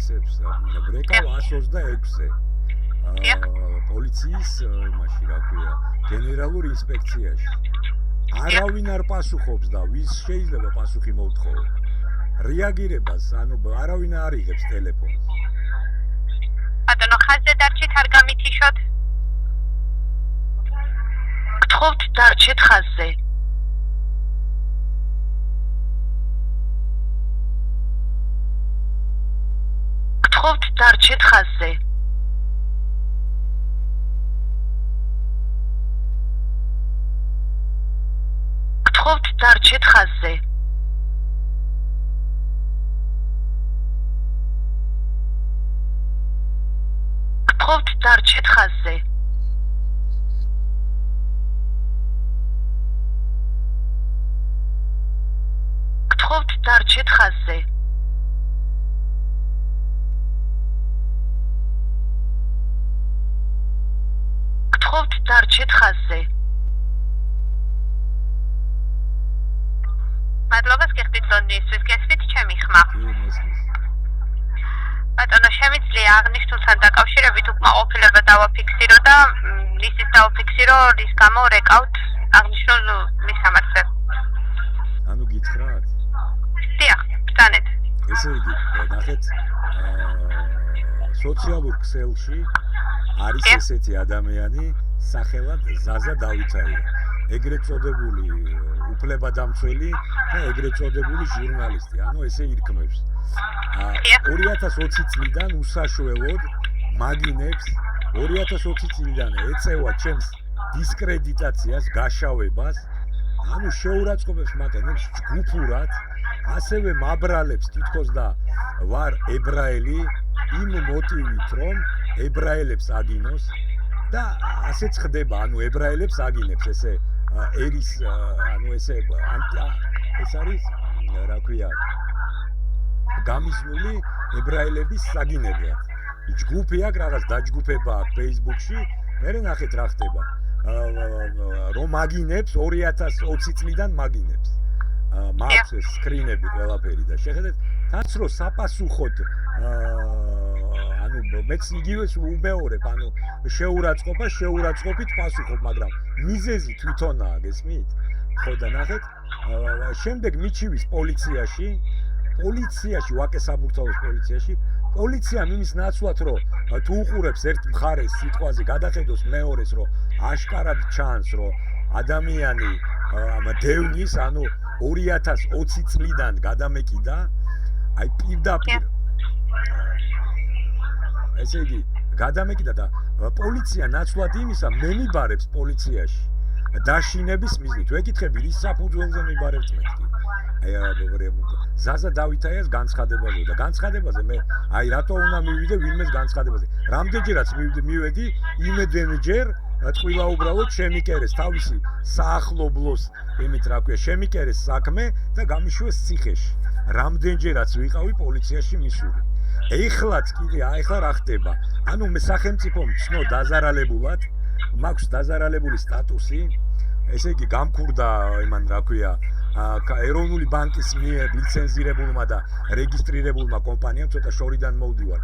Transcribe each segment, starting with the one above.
ინტერესებს ბრეკავ 126-ზე. პოლიციის იმაში რა ქვია, გენერალურ ინსპექციაში. არავინ არ პასუხობს და ვის შეიძლება პასუხი მოუთხოვო. რეაგირებას, არავინ არ იღებს ტელეფონს. ბატონო, ხაზზე დარჩით, არ გამითიშოთ. გთხოვთ, დარჩეთ ხაზზე. გთხოვთ, დარჩეთ ხაზზე. გთხოვთ, დარჩეთ ხაზზე. გთხოვთ, დარჩეთ ხაზზე. გთხოვთ, დარჩეთ ხაზზე. გთხოვთ, დარჩეთ ხაზზე. მადლობა, გიხდით ლონდონისთვის, გესმით ჩემი ხმა. ბატონო, შემიძლია აღნიშნულთან დაკავშირებით უკმაყოფილება დავაფიქსირო და ისიც დავაფიქსირო, რის გამო რეკავთ აღნიშნულ მისამართზე. ანუ გითხრათ? დიახ, ბრძანეთ. ესე იგი, ნახეთ, სოციალურ ქსელში არის ესეთი ადამიანი, სახელად ზაზა დავითაია. ეგრეთ წოდებული უფლებადამცველი და ეგრეთ წოდებული ჟურნალისტი, ანუ ესე ირქმევს. 2020 წლიდან უსაშველოდ მაგინებს 2020 წლიდან ეწევა ჩემს დისკრედიტაციას, გაშავებას, ანუ შეურაცხყოფებს მაკენებს ჯგუფურად, ასევე მაბრალებს თითქოს და ვარ ებრაელი იმ მოტივით, რომ ებრაელებს აგინოს და ასეც ხდება, ანუ ებრაელებს აგინებს ესე ერის, ანუ ესე ეს არის, რა ქვია, გამიზნული ებრაელების საგინებლად. ჯგუფი აქვს, რაღაც დაჯგუფება აქვს Facebook-ში, მერე ნახეთ რა ხდება. რომ მაგინებს 2020 წლიდან მაგინებს. მაქვს ეს სკრინები ყველაფერი და შეხედეთ, თან რო საპასუხოდ ანუ მეც იგივეს უმეორებ, ანუ შეურაცხყოფით პასუხობ, მაგრამ მიზეზი თვითონაა, გესმით? ხო და ნახეთ, შემდეგ მიჩივის პოლიციაში, ვაკე საბურთალოს პოლიციაში, პოლიციამ იმის ნაცვლად, რომ თუ უყურებს ერთ მხარეს სიტყვაზე, გადახედოს მეორეს, რომ აშკარად ჩანს, რომ ადამიანი დევნის, ანუ 2020 წლიდან გადამეკიდა, აი პირდაპირ ესე იგი, გადამეკიდა და პოლიცია ნაცვლად იმისა მემიბარებს პოლიციაში დაშინების მიზნით. ვეკითხები, რის საფუძველზე მიბარებთ მეთქი? ზაზა დავითაიას განცხადებაზე და განცხადებაზე მე აი რატო უნდა მივიდე ვინმეს განცხადებაზე. რამდენჯერაც მივედი, იმედენჯერ ტყუილა უბრალოდ შემიკერეს თავისი საახლობლოს, იმით რა ქვია, შემიკერეს საქმე და გამიშვეს ციხეში. რამდენჯერაც ვიყავი პოლიციაში მისული. ეხლაც კიდე ეხლა რა ხდება? ანუ მე სახელმწიფომ ცნო დაზარალებულად, მაქვს დაზარალებული სტატუსი, ესე იგი გამქურდა იმან რა ქვია, ეროვნული ბანკის მიერ ლიცენზირებულმა და რეგისტრირებულმა კომპანიამ ცოტა შორიდან მოვდივარ.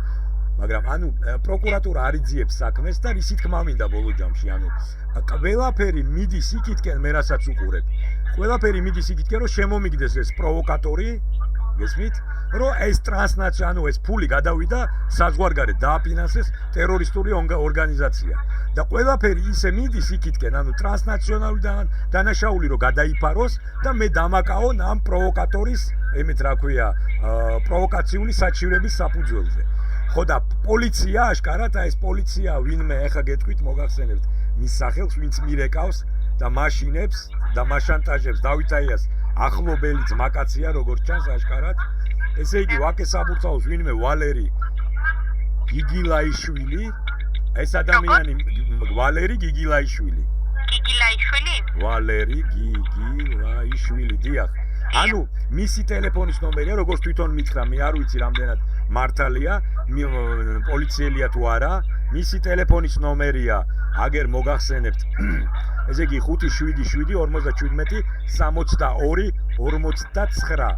მაგრამ ანუ პროკურატურა არ იძიებს საქმეს და ისი თქმა მინდა ბოლო ჯამში, ანუ ყველაფერი მიდის იქითკენ მე რასაც უყურებ. ყველაფერი მიდის იქითკენ, რომ შემომიგდეს ეს პროვოკატორი, გესმით? რომ ეს ტრანსნაციონალური, ანუ ეს ფული გადავიდა საზღვარგარეთ დააფინანსეს ტერორისტული ორგანიზაცია. და ყველაფერი ისე მიდის იქითკენ, ანუ ტრანსნაციონალური დანაშაული რომ გადაიფაროს და მე დამაკაონ ამ პროვოკატორის, იმით რა ქვია, პროვოკაციული საჩივრების საფუძველზე. ხო და პოლიცია აშკარად, ეს პოლიცია ვინმე ეხა გეტყვით, მოგახსენებთ მის სახელს, ვინც მირეკავს და მაშინებს და მაშანტაჟებს დავითაიას ახლობელი ძმაკაცია, როგორც ჩანს აშკარად. ესე იგი, ვაკე საბურთალოს ვინმე ვალერი გიგილაიშვილი, ეს ადამიანი ვალერი გიგილაიშვილი. გიგილაიშვილი? ვალერი გიგილაიშვილი, დიახ. ანუ მისი ტელეფონის ნომერია, როგორც თვითონ მითხრა, მე არ ვიცი რამდენად მართალია, პოლიციელია თუ არა, მისი ტელეფონის ნომერია, აგერ მოგახსენებთ. ესე იგი 577 57 62 49.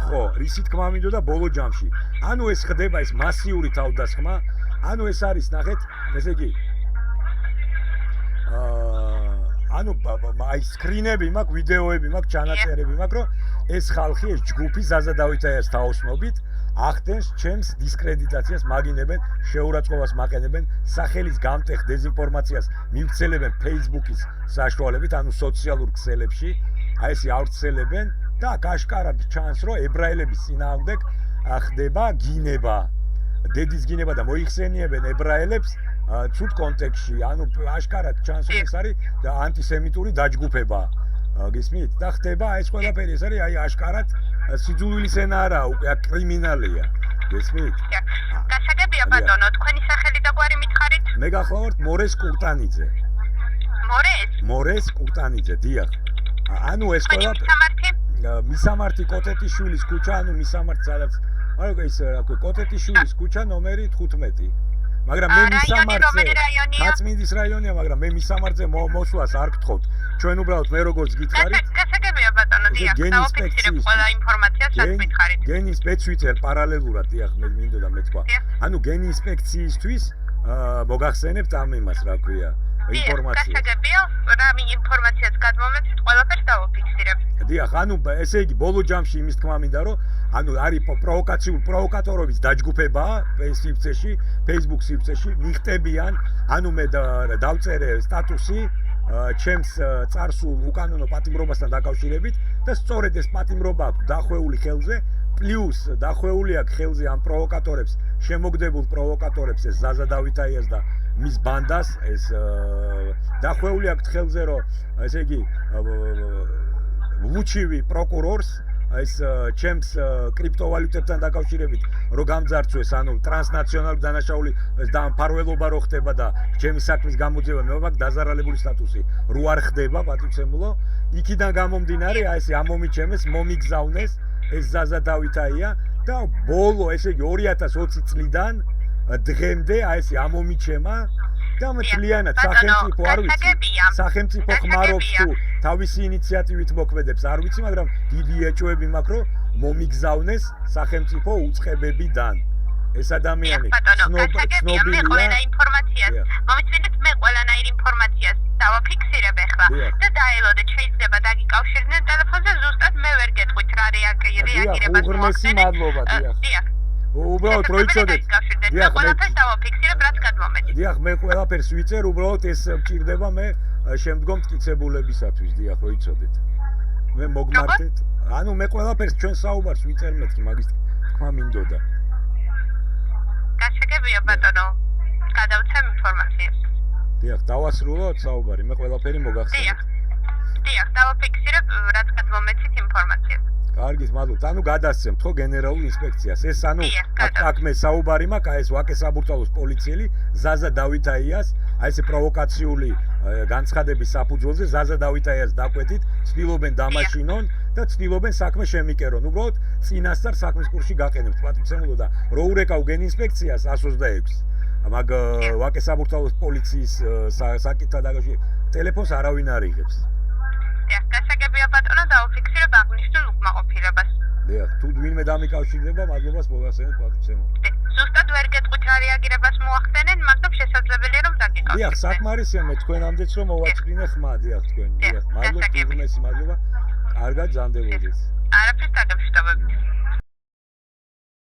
ხო, რისი თქმა მინდოდა ბოლო ჯამში. ანუ ეს ხდება ეს მასიური თავდასხმა, ანუ ეს არის ნახეთ, ესე იგი ანუ აი სკრინები მაქვს, ვიდეოები მაქვს, ჩანაწერები მაქვს, რომ ეს ხალხი, ეს ჯგუფი ზაზა დავითაიას თაოსნობით ახდენს ჩემს დისკრედიტაციას, მაგინებენ, შეურაცხყოფას მაყენებენ, სახელის გამტეხ დეზინფორმაციას მივცელებენ Facebook-ის საშუალებით, ანუ სოციალურ ქსელებში, აი ესე ავრცელებენ და გაშკარად ჩანს, რომ ებრაელების წინააღმდეგ ხდება გინება. დედის გინება და მოიხსენიებენ ებრაელებს ცუდ კონტექსტში, ანუ აშკარად ჩანს, რომ ეს არის ანტისემიტური დაჯგუფება. გისმით? და ხდება ეს ყველაფერი, ეს არის აი აშკარად სიძულვილის ენა არაა, უკვე კრიმინალია. გისმით? გასაგებია ბატონო, თქვენი სახელი და გვარი მითხარით? მე გახლავართ მორეს კურტანიძე. მორეს კურტანიძე, დიახ. ანუ ეს ყველაფერი მისამართი კოტეტიშვილის ქუჩა, ანუ მისამართი სადაც არა ის რა ქვია, კოტეტიშვილის ქუჩა ნომერი 15. მაგრამ მე მისამართზე ხაწმინდის რაიონია, მაგრამ მე მისამართზე მოსვლას არ გთხოვთ. ჩვენ უბრალოდ მე როგორც გითხარით, გასაგებია ბატონო, დიახ, დავაფიქსირებ ყველა ინფორმაციას, რაც მითხარით. გენის მეცვიცერ პარალელურად, დიახ, მე მინდოდა მეთქვა. ანუ გენი ინსპექციისთვის მოგახსენებთ ამ იმას, რა ქვია, ინფორმაციას. გასაგებია, რა ინფორმაციას გადმომეცით, ყველაფერს დავაფიქსირებ. დიახ, ანუ ესე იგი ბოლო ჯამში იმის თქმა მინდა, რომ ანუ არის პროვოკატორობის დაჯგუფებაა სივრცეში, Facebook სივრცეში, მიხტებიან, ანუ მე დავწერე სტატუსი ჩემს წარსულ უკანონო პატიმრობასთან დაკავშირებით და სწორედ ეს პატიმრობა აქვს დახვეული ხელზე, პლუს დახვეული აქვს ხელზე ამ პროვოკატორებს, შემოგდებულ პროვოკატორებს ეს ზაზა დავითაიას და მის ბანდას, ეს დახვეული აქვს ხელზე, რომ ესე იგი ლუჩივი პროკურორს ეს ჩემს კრიპტოვალუტებთან დაკავშირებით რო გამძარცვეს, ანუ ტრანსნაციონალური დანაშაული და მფარველობა რო ხდება და ჩემი საქმის გამოძიება მე მაქვს დაზარალებული სტატუსი რო არ ხდება პატივცემულო, იქიდან გამომდინარე აი ესე ამომიჩემეს, მომიგზავნეს ეს ზაზა დავითაია და ბოლო ესე იგი 2020 წლიდან დღემდე აი ესე ამომიჩემა და მთლიანად სახელმწიფო არ ვიცი, სახელმწიფო ხმარობს თუ თავისი ინიციატივით მოქმედებს არ ვიცი, მაგრამ დიდი ეჭვები მაქვს, რომ მომიგზავნეს სახელმწიფო უწყებებიდან. ეს ადამიანი ცნობილია ყველა ინფორმაციას. მომიწვიდეთ მე ყველანაირ ინფორმაციას დავაფიქსირებ ახლა და დაელოდეთ, შეიძლება დაგიკავშირდნენ ტელეფონზე, ზუსტად მე ვერ გეტყვით რა რეაგირებას მოახდენთ. დიახ. უბრალოდ რო იცოდეთ. დიახ, ყველაფერს დავაფიქსირებ, რაც გადმომეცით. დიახ, მე ყველაფერს ვიწერ, უბრალოდ ეს მჭირდება მე შემდგომ მტკიცებულებისათვის, დიახ, რო იცოდეთ. მე მოგმართეთ. ანუ მე ყველაფერს ჩვენ საუბარს ვიწერ მეთქი, მაგის თქმა მინდოდა. გასაგებია ბატონო, გადავცემ ინფორმაციას. დიახ, დავასრულოთ საუბარი, მე ყველაფერი მოგახსენებთ. დიახ, დავაფიქსირებ, რაც გადმომეცით ინფორმაციას. კარგით, მადლობთ. ანუ გადასცემთ ხო გენერალურ ინსპექციას. ეს ანუ აქ მე საუბარი მაქვს, ეს ვაკე საბურთალოს პოლიციელი ზაზა დავითაიას, აი ესე პროვოკაციული განცხადების საფუძველზე ზაზა დავითაიას დაკვეთით, ცდილობენ დამაშინონ და ცდილობენ საქმე შემიკერონ. უბრალოდ წინასწარ საქმის კურსში გაყენებთ პატივცემულო და რო ურეკავ გენ ინსპექციას 126. მაგ ვაკე საბურთალოს პოლიციის საკითხთან დაკავშირებით ტელეფონს არავინ არ იღებს. დიახ, გასაგებია ბატონო, დავაფიქსირებ აღნიშნულ უკმაყოფილებას. დიახ, თუ ვინმე დამიკავშირდება, მადლობას მოგახსენებთ პატივცემულო. ზუსტად ვერ გეტყვით რა რეაგირებას მოახდენენ, მაგრამ შესაძლებელია რომ დაგიკავშირდეთ. დიახ, საკმარისია მე თქვენამდეც რომ მოვაწვდინე ხმა, დიახ თქვენ. დიახ, მადლობა, უმეტესი მადლობა. კარგად ზანდებოდეთ. არაფერს